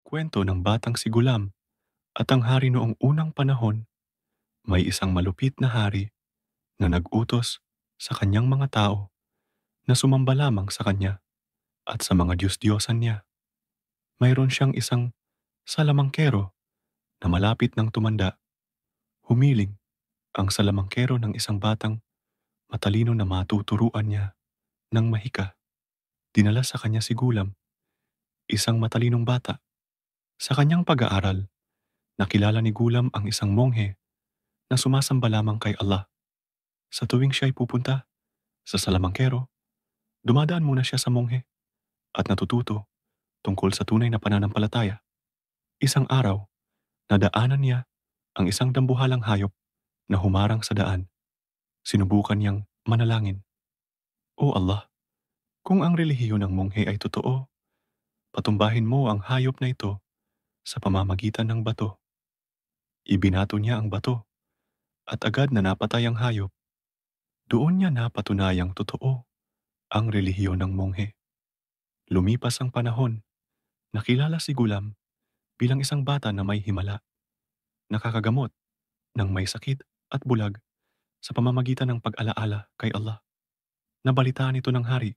Kwento ng batang si Gulam at ang hari noong unang panahon. May isang malupit na hari na nag-utos sa kanyang mga tao na sumamba lamang sa kanya at sa mga Diyos-Diyosan niya. Mayroon siyang isang salamangkero na malapit ng tumanda. Humiling ang salamangkero ng isang batang matalino na matuturuan niya ng mahika. Dinala sa kanya si Gulam, isang matalinong bata. Sa kanyang pag-aaral, nakilala ni Gulam ang isang monghe na sumasamba lamang kay Allah. Sa tuwing siya ay pupunta sa salamangkero, dumadaan muna siya sa monghe at natututo tungkol sa tunay na pananampalataya. Isang araw, nadaanan niya ang isang dambuhalang hayop na humarang sa daan. Sinubukan niyang manalangin, "O Allah, kung ang relihiyon ng monghe ay totoo, patumbahin mo ang hayop na ito sa pamamagitan ng bato." Ibinato niya ang bato at agad na napatay ang hayop. Doon niya napatunayang totoo ang relihiyon ng monghe. Lumipas ang panahon, nakilala si Gulam bilang isang bata na may himala, nakakagamot ng may sakit at bulag sa pamamagitan ng pag-alaala kay Allah. Nabalitaan ito ng hari,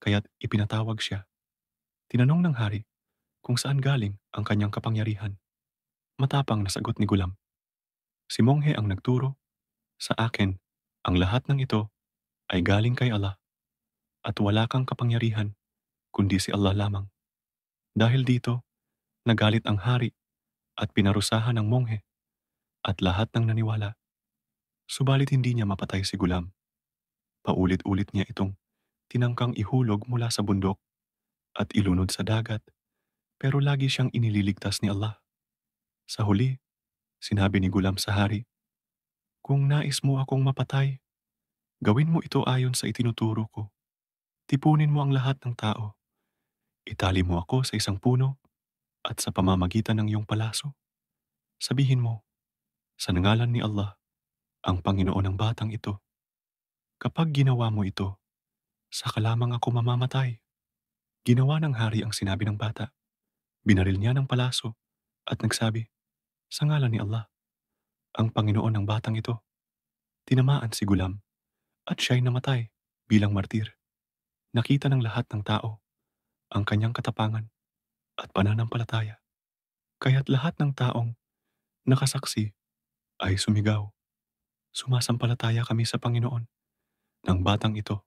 kaya't ipinatawag siya. Tinanong ng hari kung saan galing ang kanyang kapangyarihan. Matapang na sagot ni Gulam, "Si Monghe ang nagturo sa akin, ang lahat ng ito ay galing kay Allah at wala kang kapangyarihan kundi si Allah lamang." Dahil dito, nagalit ang hari at pinarusahan ng monghe at lahat ng naniwala. Subalit hindi niya mapatay si Gulam. Paulit-ulit niya itong tinangkang ihulog mula sa bundok at ilunod sa dagat, pero lagi siyang inililigtas ni Allah. Sa huli, sinabi ni Gulam sa hari, "Kung nais mo akong mapatay, gawin mo ito ayon sa itinuturo ko. Tipunin mo ang lahat ng tao. Itali mo ako sa isang puno at sa pamamagitan ng iyong palaso. Sabihin mo, sa ngalan ni Allah, ang Panginoon ng batang ito. Kapag ginawa mo ito, saka lamang ako mamamatay." Ginawa ng hari ang sinabi ng bata. Binaril niya ng palaso at nagsabi, "Sa ngalan ni Allah, ang Panginoon ng batang ito." Tinamaan si Gulam at siya'y namatay bilang martir. Nakita ng lahat ng tao ang kanyang katapangan at pananampalataya. Kaya't lahat ng taong nakasaksi ay sumigaw, "Sumasampalataya kami sa Panginoon ng batang ito."